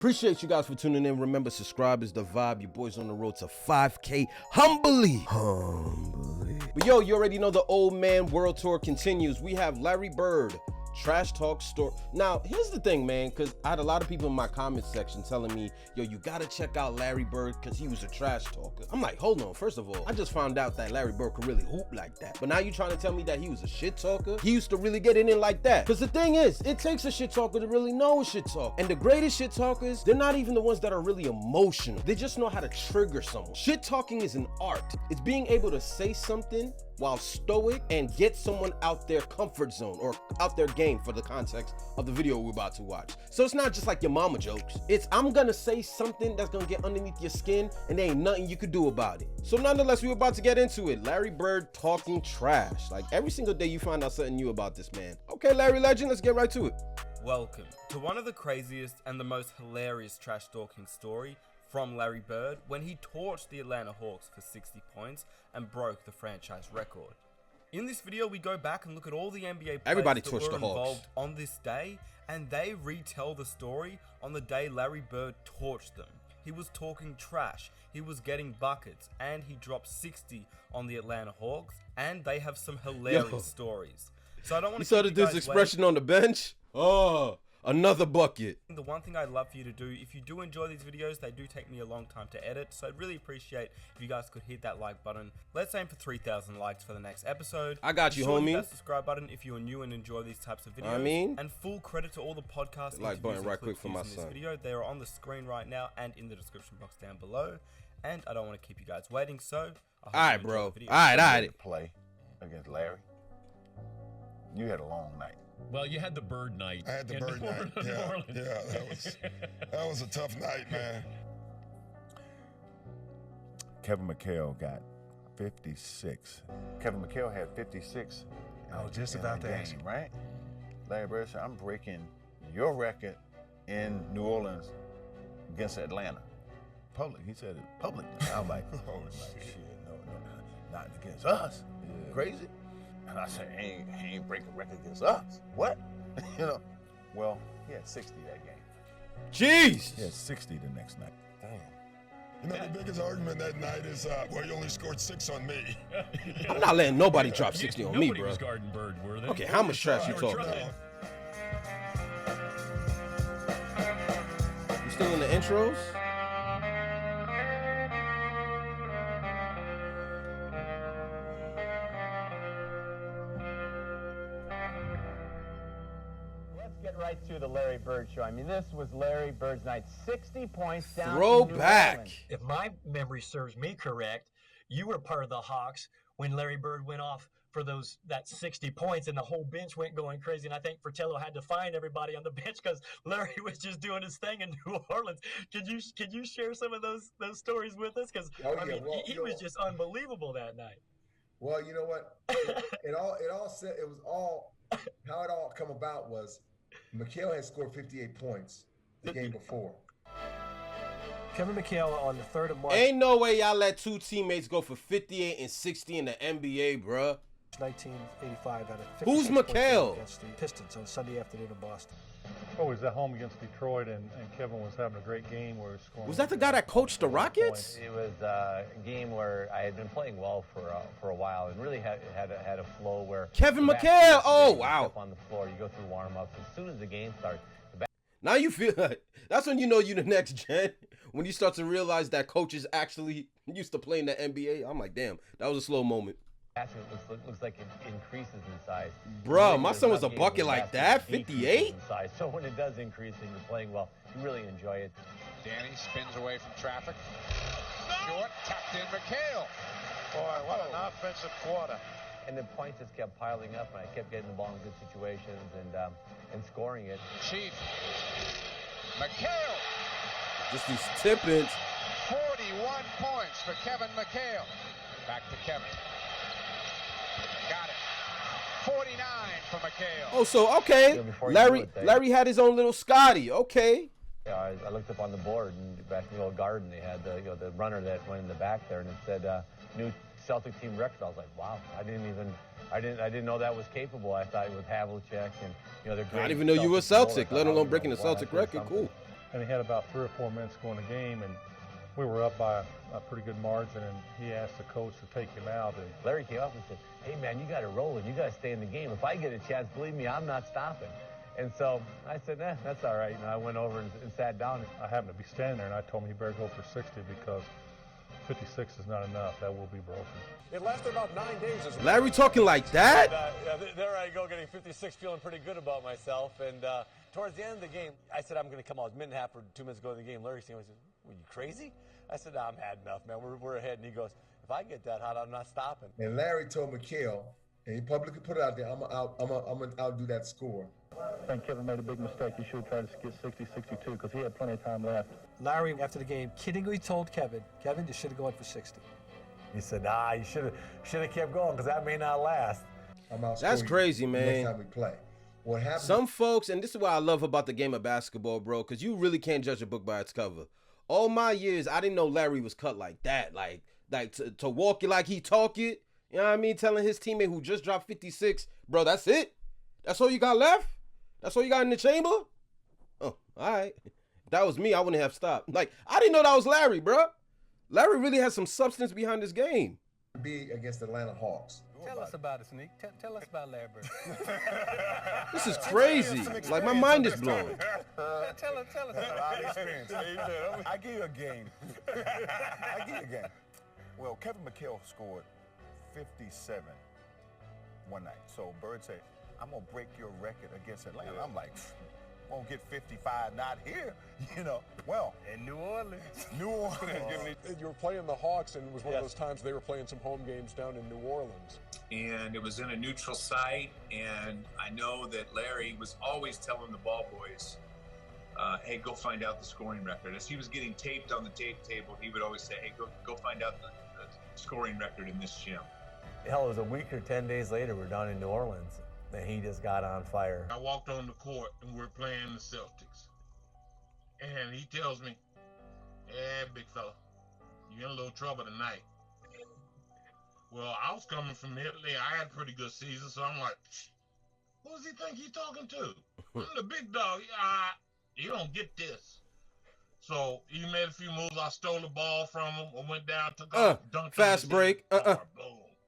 Appreciate you guys for tuning in. Remember, subscribe is the vibe. Your boy's on the road to 5K humbly. But yo, you already know the old man world tour continues. We have Larry Bird, Trash Talk Story. Now, here's the thing, man, because I had a lot of people in my comment section telling me, yo, you gotta check out Larry Bird because he was a trash talker. I'm like, hold on, first of all, I just found out that Larry Bird could really hoop like that. But now you trying to tell me that he was a shit talker? He used to really get in like that. Because the thing is, it takes a shit talker to really know a shit talker. And the greatest shit talkers, they're not even the ones that are really emotional. They just know how to trigger someone. Shit talking is an art. It's being able to say something while stoic and get someone out their comfort zone or out their game for the context of the video we're about to watch. So it's not just like your mama jokes. It's I'm gonna say something that's gonna get underneath your skin and there ain't nothing you could do about it. So nonetheless, we're about to get into it. Larry Bird talking trash. Like every single day you find out something new about this man. Okay, Larry Legend, let's get right to it. Welcome to one of the craziest and the most hilarious trash talking story from Larry Bird when he torched the Atlanta Hawks for 60 points and broke the franchise record. In this video, we go back and look at all the NBA players that were involved on this day, and they retell the story on the day Larry Bird torched them. He was talking trash, he was getting buckets, and he dropped 60 on the Atlanta Hawks, and they have some hilarious stories. So I don't want to keep you guys expression on the bench? Oh, another bucket. The one thing I'd love for you to do, if you do enjoy these videos, they do take me a long time to edit, so I'd really appreciate if you guys could hit that like button. Let's aim for 3,000 likes for the next episode. I got you, homie. Hit that subscribe button if you are new and enjoy these types of videos. And full credit to all the podcast like button right quick for my son. This video. They are on the screen right now and in the description box down below. And I don't want to keep you guys waiting, so all right, bro. All right. Play against Larry. You had a long night. Well, you had the bird night. I had the bird night. Yeah, that was a tough night, man. Kevin McHale got 56. Kevin McHale had 56. I was just about to ask you, right? Larry Bird said, I'm breaking your record in New Orleans against Atlanta. Public. He said it public. I was like, oh, shit, no, not against us. Yeah. Crazy. And I said, he ain't breaking a record against us. What? You know? Well, he had 60 that game. Jeez! He had 60 the next night. Damn. You know, the biggest argument that night is, well, you only scored 6 on me. I'm not letting nobody drop 60 on me, bro. Was guarding Bird, were they? Okay, how much trash you talking? You still in the intros? Get right to the Larry Bird show. I mean, this was Larry Bird's night. 60 points down. Throwback. If my memory serves me correct, you were part of the Hawks when Larry Bird went off for that 60 points, and the whole bench went going crazy. And I think Fratello had to find everybody on the bench because Larry was just doing his thing in New Orleans. Could you share some of those stories with us? Because he was just unbelievable that night. Well, you know what? It all how it all come about was. McHale had scored 58 points the game before. Kevin McHale on the 3rd of March. Ain't no way y'all let two teammates go for 58 and 60 in the NBA, bruh. 1985 out of 56 Who's McHale? Against the Pistons on Sunday afternoon in Boston. Oh, he was at home against Detroit, and Kevin was having a great game where he was scoring. Was that the guy that coached the Rockets? It was a game where I had been playing well for a while and really had a flow where Kevin McHale. Oh wow! Up on the floor, you go through warm-ups. As soon as the game starts, now you feel like that's when you know you're the next gen. When you start to realize that coaches actually used to play in the NBA. I'm like, damn, that was a slow moment. Looks like it increases in size. Bro, my son was a bucket like that, 58? So when it does increase and you're playing well, you really enjoy it. Danny spins away from traffic. Short, tapped in McHale. Boy, what an offensive quarter. And the points just kept piling up, and I kept getting the ball in good situations and scoring it. Chief. McHale. Just these tip-ins. 41 points for Kevin McHale. Back to Kevin. Got it. 49 for McHale. Oh, so, okay. Larry had his own little Scotty. Okay. Yeah, I looked up on the board, and back in the old garden, they had the runner that went in the back there, and it said new Celtic team record. I was like, wow, I didn't know that was capable. I thought it was Havlicek, and they're great. I didn't even know you were Celtic, let alone breaking the Celtic record. Cool. and he had about 3 or 4 minutes to go in the game, and we were up by a pretty good margin, and he asked the coach to take him out. And Larry came up and said, hey, man, you got to roll and you got to stay in the game. If I get a chance, believe me, I'm not stopping. And so I said, that's all right. And I went over and sat down. I happened to be standing there, and I told him he better go for 60 because 56 is not enough. That will be broken. It lasted about 9 days. Larry talking like that? There I go, getting 56, feeling pretty good about myself. And towards the end of the game, I said, I'm going to come out a minute and a half or 2 minutes ago in the game. Larry said, were you crazy? I said, no, I'm had enough, man. We're ahead. And he goes, if I get that hot, I'm not stopping. And Larry told McHale, and he publicly put it out there, I'm gonna outdo that score. I think Kevin made a big mistake. He should have tried to get 60, 62 because he had plenty of time left. Larry, after the game, kiddingly told Kevin, you should have gone for 60. He said, nah, you should have kept going because that may not last. That's crazy, man. Next time we play. What happened? Some folks, and this is what I love about the game of basketball, bro, because you really can't judge a book by its cover. All my years, I didn't know Larry was cut like that. Like to walk it like he talk it. You know what I mean? Telling his teammate who just dropped 56, bro, that's it? That's all you got left? That's all you got in the chamber? Oh, all right. If that was me, I wouldn't have stopped. Like, I didn't know that was Larry, bro. Larry really has some substance behind this game. Be against the Atlanta Hawks. Tell us about it, Sneak. Tell us about Larry Bird. This is crazy. Like, my mind is blown. Tell us about it. Experience. I give you a game. Well, Kevin McHale scored 57 one night. So Bird said, I'm going to break your record against Atlanta. I'm like, won't get 55, not here, you know. Well, in New Orleans. You were playing the Hawks, and it was one of those times they were playing some home games down in New Orleans. And it was in a neutral site, and I know that Larry was always telling the ball boys, hey, go find out the scoring record. As he was getting taped on the tape table, he would always say, hey, go find out the scoring record in this gym. Hell, it was a week or 10 days later, we're down in New Orleans, and he just got on fire. I walked on the court, and we're playing the Celtics. And he tells me, hey, big fella, you're in a little trouble tonight. Well, I was coming from Italy. I had a pretty good season, so I'm like, who does he think he's talking to? I'm the big dog. You don't get this. So he made a few moves. I stole the ball from him. I went down, took off, dunked fast on break. Boom.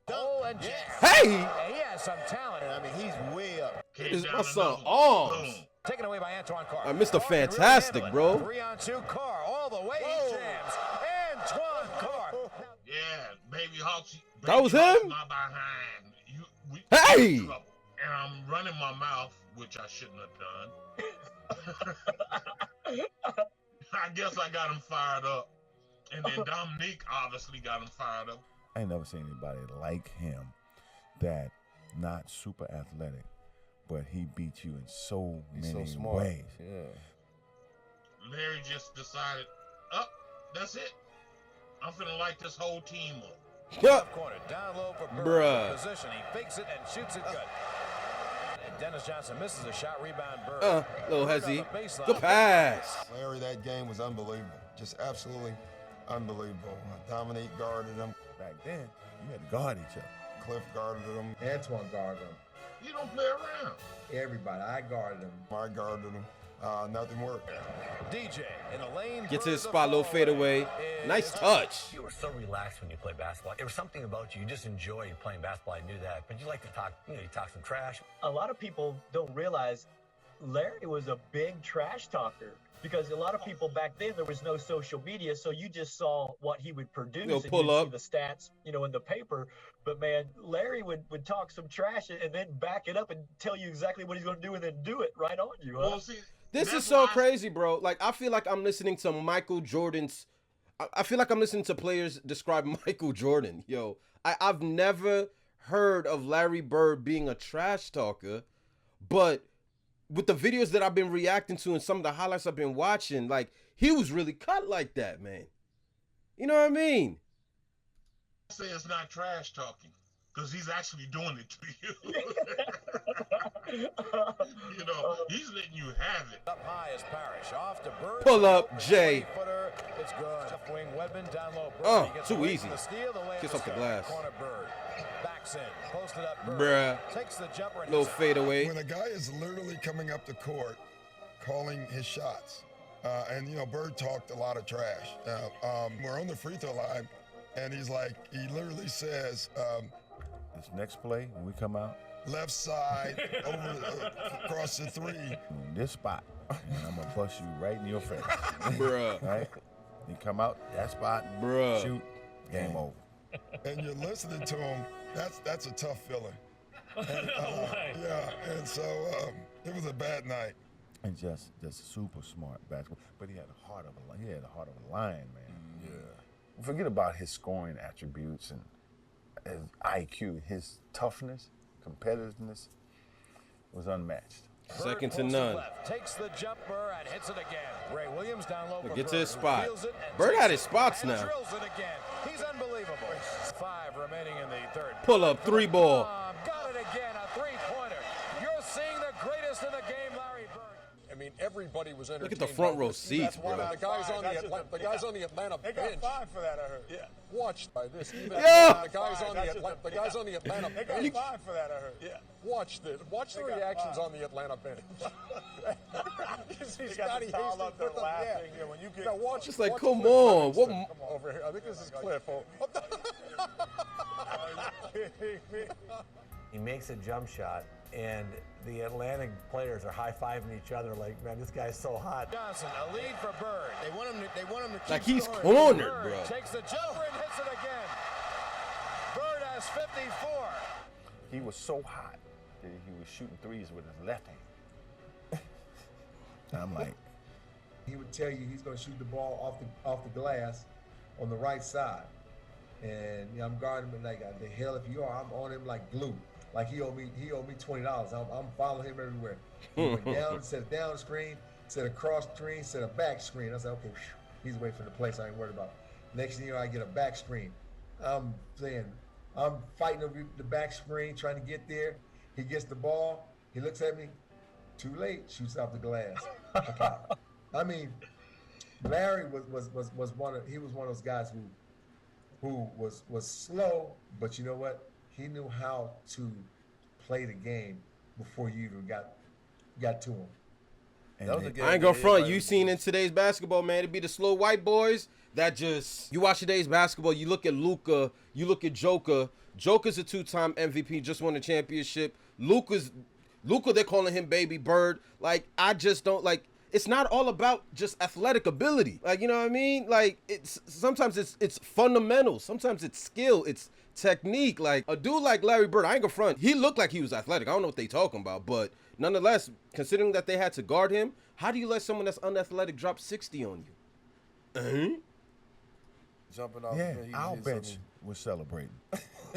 Oh, and Hey! He has some talent. I mean, he's way up. This is my son Arms. Taken away by Antoine Carr. Mr. Fantastic, bro. 3-on-2 Carr all the way. He jams. Antoine Carr. Yeah, baby Hawks. That was him? My behind. Hey! And I'm running my mouth, which I shouldn't have done. I guess I got him fired up. And then Dominique obviously got him fired up. I ain't never seen anybody like him that not super athletic, but he beat you in so many ways. Yeah. Larry just decided, that's it. I'm finna light this whole team up. Left corner, down low for Bird. Bruh. Position, he fakes it and shoots it good. And Dennis Johnson misses a shot, rebound Bird. Little hezzy. Good pass. Larry, that game was unbelievable. Just absolutely unbelievable. Dominique guarded him. Back then, you had to guard each other. Cliff guarded him. Antoine guarded him. You don't play around. Everybody. I guarded him. I guarded him. Nothing worked. DJ in the lane. Get to his spot, little fadeaway. Nice touch. You were so relaxed when you played basketball. There was something about you. You just enjoyed playing basketball. I knew that. But you like to talk, you talk some trash. A lot of people don't realize Larry was a big trash talker. Because a lot of people back then, there was no social media, so you just saw what he would produce. You'll and pull you'd up. see the stats, in the paper. But man, Larry would talk some trash and then back it up and tell you exactly what he's going to do and then do it right on you. Huh? Well, see, This is so crazy, bro. Like, I feel like I'm listening to Michael Jordan's. I feel like I'm listening to players describe Michael Jordan. Yo, I've never heard of Larry Bird being a trash talker, but with the videos that I've been reacting to and some of the highlights I've been watching, like, he was really cut like that, man. You know what I mean? I say it's not trash talking, because he's actually doing it to you. He's letting you have it. Up high is Parrish. Off to Bird. Pull up, Jay. It's good. Left wing Wedman down low. Bird. He gets too away easy. from the steal. The layup Kiss is off the good. glass. Corner Bird. Backs in. Posted up Bird. Bruh. Takes the jumper and Little hits it. fadeaway. When a guy is literally coming up the court, calling his shots, And, you know, Bird talked a lot of trash. We're on the free throw line, and he's like, he literally says, this next play, when we come out, left side, across the three. This spot, and I'm going to bust you right in your face. Bruh. Right? You come out, that spot, bruh, shoot, game over. And you're listening to him, that's a tough feeling. And, yeah, and so it was a bad night. And just super smart basketball. But he had the heart of a lion, man. Yeah. Forget about his scoring attributes and his IQ. His toughness, competitiveness was unmatched. Second to none. Takes the jumper and hits it again. Ray Williams down low. Get to his spot. Bird had his spots now. Drills it again. He's unbelievable. 5 remaining in the third. Pull up 3 ball. Got it again, a 3-pointer. You're seeing the greatest in the game, Larry Bird. I mean, everybody was entertained. Look at the front row seats, bro. The guys on the Atlanta bench. They got fined for that, I heard. Yeah. Watch by this. Even Yeah. the guys on the Atlanta They bench. got fined for that, I heard. Yeah. Watch this. Watch the reactions on the Atlanta bench. You see Scotty Hastings up there put them. laughing. Yeah. When you get, Now watch. It's like, watch come Cliff on. Livingston What? Come over here. I think this is Cliff. Oh. He makes a jump shot, and the Atlantic players are high-fiving each other like, man, this guy's so hot. Johnson, a lead for Bird. They want him to keep Like he's scoring. cornered, Bird bro. takes the jumper and hits it again. Bird has 54. He was so hot that he was shooting threes with his left hand. I'm like, He would tell you he's going to shoot the ball off the glass on the right side, and you know, I'm guarding him like the hell if you are. I'm on him like glue. Like he owed me $20. I'm following him everywhere. He went down, set a down screen, set a cross screen, set a back screen. I said, okay, he's away from the place I ain't worried about. Next thing you know, I get a back screen. I'm fighting over the back screen, trying to get there. He gets the ball. He looks at me. Too late. Shoots off the glass. I mean, Larry was one of those guys who was slow, but you know what? He knew how to play the game before you even got to him. I ain't gonna front. You seen in today's basketball, man, it'd be the slow white boys that just, you watch today's basketball, you look at Luka, you look at Joker. Joker's a 2-time MVP, just won a championship. Luka, they're calling him Baby Bird. Like, I just don't, like, it's not all about just athletic ability. Like, you know what I mean? Like, sometimes it's fundamentals. Sometimes it's skill. It's technique. Like, a dude like Larry Bird, I ain't gonna front. He looked like he was athletic. I don't know what they talking about, but nonetheless, considering that they had to guard him, how do you let someone that's unathletic drop 60 on you? Jumping off. Yeah, our bench was celebrating.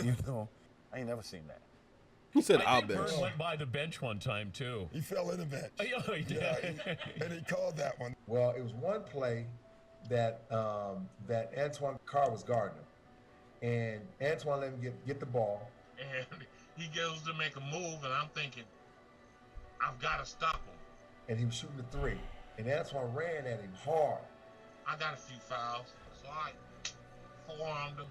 You know, I ain't never seen that. He said I our think bench. Bird went by the bench one time too. He fell in the bench. Oh, he did. Yeah, and he called that one. Well, it was one play that Antoine Carr was guarding him, and Antoine let him get the ball. and he goes to make a move, and I'm thinking, I've got to stop him. And he was shooting the 3, and Antoine ran at him hard. I got a few fouls, so I forearmed him.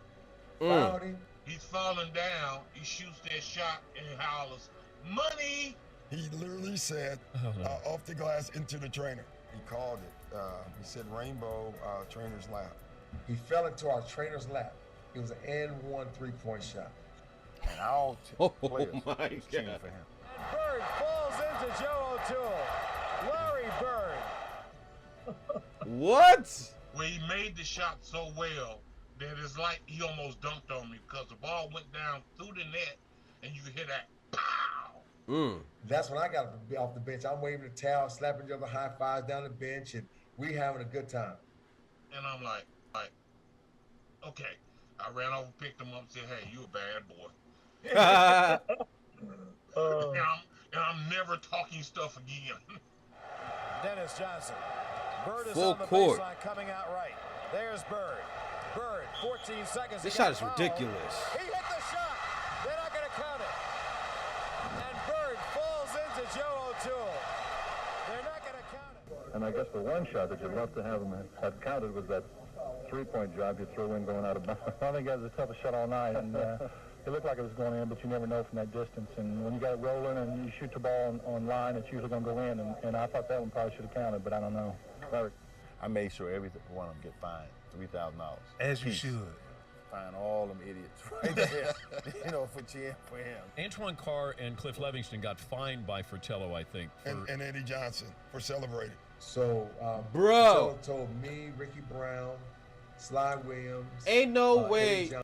Fouled him. He's falling down. He shoots that shot and he hollers, "Money!" He literally said, off the glass into the trainer. He called it. He said rainbow trainer's lap. He fell into our trainer's lap. It was an N1 3-point shot. And all players my was cheering God. for him. Bird falls into Joe O'Toole. Larry Bird. What? Where he made the shot so well that it's like he almost dunked on me because the ball went down through the net and you could hear that pow. That's when I got off the bench. I'm waving the towel, slapping each other high fives down the bench, and we having a good time. And I'm like, okay. I ran over, picked him up, and said, "Hey, you a bad boy." and I'm never talking stuff again. Dennis Johnson. Bird is Full on the court. baseline coming out right. There's Bird. Bird, 14 seconds. This to shot get is fouled. ridiculous. He hit the shot. They're not going to count it. And Bird falls into Joe O'Toole. They're not going to count it. And I guess the one shot that you'd love to have him have counted was that three-point drive you threw in going out of bounds. I think that was the toughest shot all night, and it looked like it was going in, but you never know from that distance. And when you got it rolling and you shoot the ball on line, it's usually going to go in, and I thought that one probably should have counted, but I don't know. Larry. I made sure every one of them get fined $3,000. As you should. Fine all them idiots right there, you know, for cheering for him. Antoine Carr and Cliff Livingston got fined by Fratello, I think. And Eddie Johnson for celebrating. So, Bro. Fratello told me, Ricky Brown, Sly Williams. Ain't no Eddie way Johnson.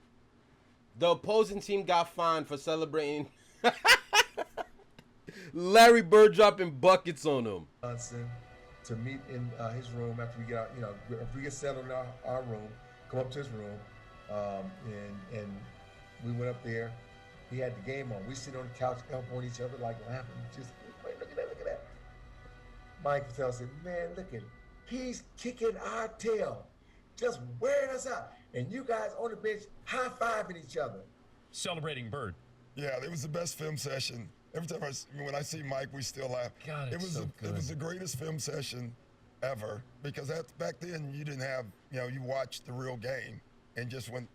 the opposing team got fined for celebrating Larry Bird dropping buckets on him. Johnson to meet in his room after we get out, you know, if we get settled in our room, come up to his room, and we went up there. He had the game on. We sit on the couch, elbowing each other, like laughing. Just wait, look at that. Mike Patel said, "Man, look at him. He's kicking our tail, just wearing us out, and you guys on the bench high-fiving each other." Celebrating Bird. Yeah, it was the best film session. Every time when I see Mike, we still laugh. God, it was the greatest film session ever, because back then you didn't have, you know, you watched the real game and just went,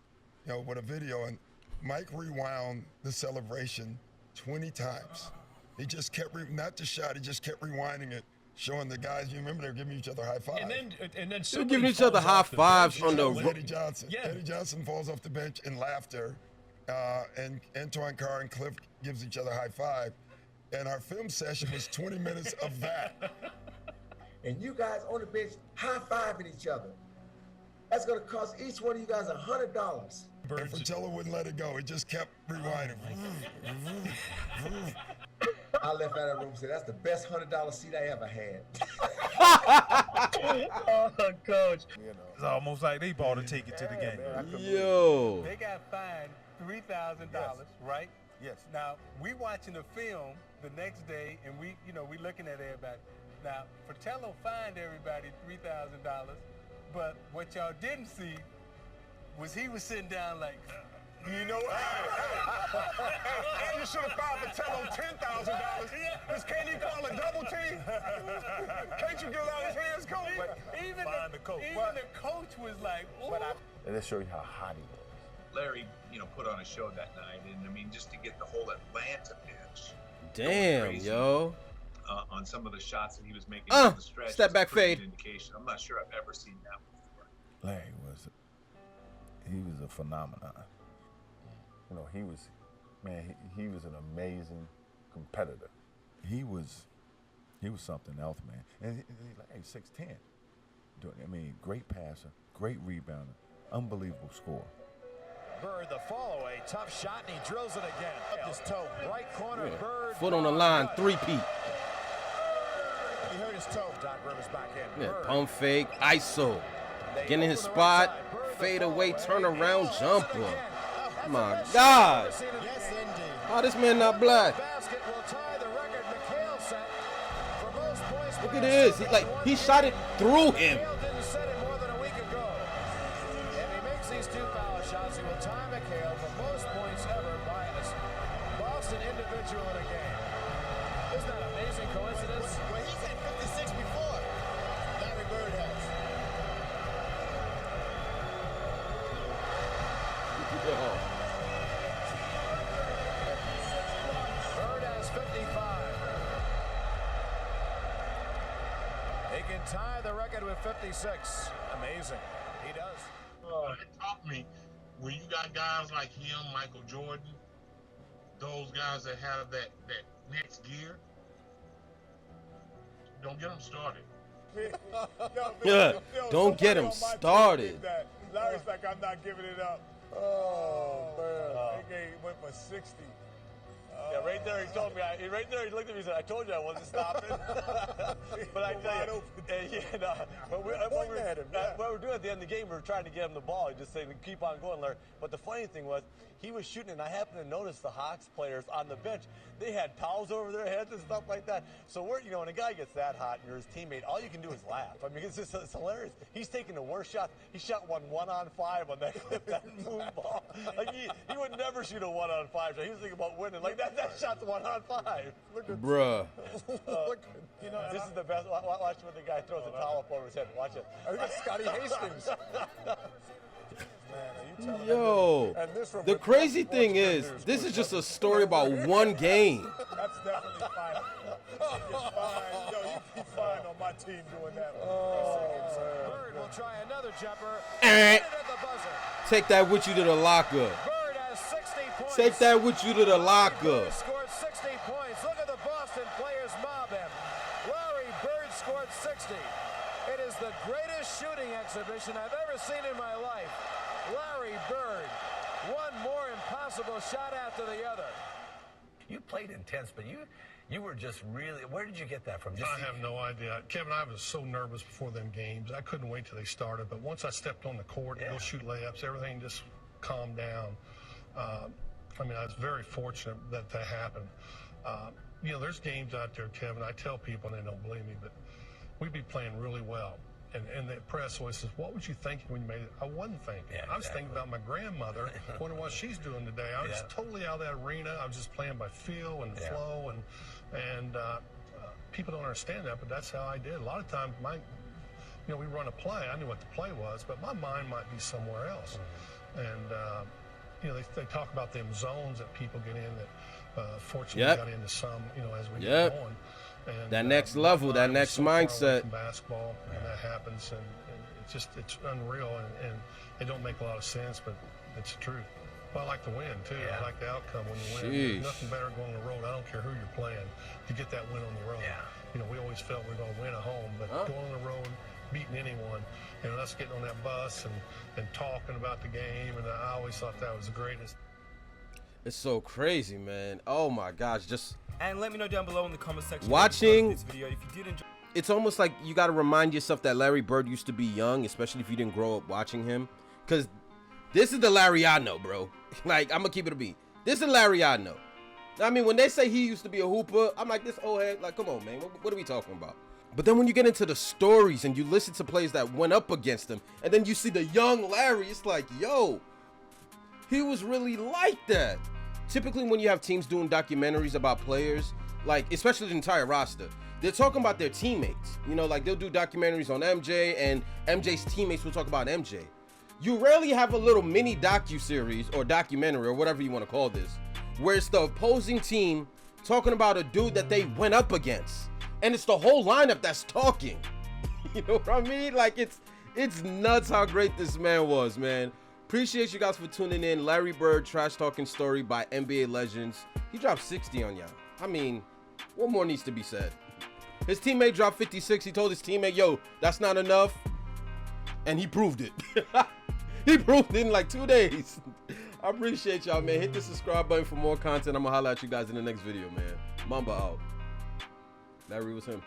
you know, with a video, and Mike rewound the celebration 20 times. He just kept not the shot, he just kept rewinding it, showing the guys. You remember, they're giving each other high fives. And then they're giving each other high fives on the Eddie Johnson. Yeah. Eddie Johnson falls off the bench in laughter, and Antoine Carr and Cliff gives each other a high five. And our film session was 20 minutes of that. And you guys on the bench high-fiving each other. That's going to cost each one of you guys $100. And Fratello wouldn't let it go. He just kept rewinding. I left out of the room and said, "That's the best $100 seat I ever had." Oh, Coach. You know. It's almost like they bought a ticket to the game. Yo. They got fined $3,000, right? Yes. Now, we watching the film the next day, and we looking at everybody. Now, Fratello fined everybody $3,000, but what y'all didn't see was he was sitting down like, you know what? And you should have filed Fratello $10,000. Because can't he call a double team? Can't you get out his hands, coach? Even the coach was like, "Ooh." And that show you how hot he was. Larry, you know, put on a show that night, and I mean, just to get the whole Atlanta bench. Damn, crazy, yo. On some of the shots that he was making on the stretch. Step back fade. Indication. I'm not sure I've ever seen that before. Larry was a phenomenon. You know, he was an amazing competitor. He was something else, man. And he's 6'10". I mean, great passer, great rebounder, unbelievable scorer. Bird, the follow-away, tough shot, and he drills it again. Up his toe, right corner, Yeah. Bird. Foot on the line, three-peat. He hurt his toe. Doc Rivers back in. Yeah, pump fake, ISO. Get in his spot, fade away, turn around, jumper. My God. Yes, indeed. How this man not black? Basket will tie the record McHale set for most points. Look at this. He shot it through him. McHale didn't set it more than a week ago. If he makes these two foul shots, he will tie McHale for most points ever by a Boston individual in a game. Isn't that an amazing coincidence? Well, he's had 56 before. Larry Bird has. Bird has 55. He can tie the record with 56. Amazing. He does. It taught me when you got guys like him, Michael Jordan, those guys that have that next gear, don't get them started. Don't get him started. Larry's like, "I'm not giving it up." Oh, man. He went for 60. Yeah, right there he told me. Right there he looked at me and said, "I told you I wasn't stopping." But I tell you, when we were doing at the end of the game, we were trying to get him the ball. He just saying, "Keep on going, Larry." But the funny thing was, he was shooting, and I happened to notice the Hawks players on the bench. They had towels over their heads and stuff like that. So when a guy gets that hot and you're his teammate, all you can do is laugh. I mean, it's hilarious. He's taking the worst shot. He shot 1-on-5 on that clip, that moon ball. Like he would never shoot a 1-on-5 shot. He was thinking about winning. Like that shot's 1-on-5. Bruh. This is the best. Watch when the guy throws a towel up over his head. Watch it. I think it's Scotty Hastings. Yo, the crazy thing is, this is just a story about one game. That's definitely fine. You're fine. Yo, you keep fine on my team doing that. will try another jumper. Eh. Hit it at the buzzer. Take that with you to the locker. Bird has 60 points. Take that with you to the locker. Bird scored 60 points. Look at the Boston players mob him. Larry Bird scored 60. It is the greatest shooting exhibition I've ever seen in my life. Larry Bird, one more impossible shot after the other. You played intense, but you were just really. Where did you get that from? I have no idea. Kevin, I was so nervous before them games. I couldn't wait till they started. But once I stepped on the court to go shoot layups, everything just calmed down. I mean, I was very fortunate that that happened. You know, there's games out there, Kevin. I tell people, and they don't believe me, but we'd be playing really well. And the press always says, what was you thinking when you made it? I wasn't thinking. I was thinking about my grandmother, wondering what she's doing today. I was totally out of that arena. I was just playing by feel and flow, and people don't understand that, but that's how I did. A lot of times, we run a play. I knew what the play was, but my mind might be somewhere else. And they talk about them zones that people get in that fortunately got into some, as we get going. And, that next level, that next mindset. Basketball, and that happens, and it's unreal, and it don't make a lot of sense, but it's the truth. Well, I like to win too. I like the outcome when you win. There's nothing better going on the road. I don't care who you're playing to get that win on the road. We always felt we were going to win at home, but going on the road, beating anyone, us getting on that bus and talking about the game, and I always thought that was the greatest. It's so crazy, man. Oh my gosh, And let me know down below in the comment section watching this video if you did enjoy. It's almost like you got to remind yourself that Larry Bird used to be young, especially if you didn't grow up watching him, because this is the Larry I know, bro. Like, I'm gonna keep it a beat. This is the Larry I know. I mean, when they say he used to be a hooper, I'm like, this old head, like, come on, man, what are we talking about? But then when you get into the stories and you listen to plays that went up against him, and then you see the young Larry, it's like, yo, he was really like that. Typically, when you have teams doing documentaries about players, like, especially the entire roster, they're talking about their teammates. Like, they'll do documentaries on MJ, and MJ's teammates will talk about MJ. You rarely have a little mini docu-series or documentary or whatever you want to call this, where it's the opposing team talking about a dude that they went up against. And it's the whole lineup that's talking. You know what I mean? Like, it's nuts how great this man was, man. Appreciate you guys for tuning in. Larry Bird, Trash Talking Story by NBA Legends. He dropped 60 on y'all. I mean, what more needs to be said? His teammate dropped 56. He told his teammate, yo, that's not enough. And he proved it. He proved it in like 2 days. I appreciate y'all, man. Hit the subscribe button for more content. I'm going to holler at you guys in the next video, man. Mamba out. Larry was him.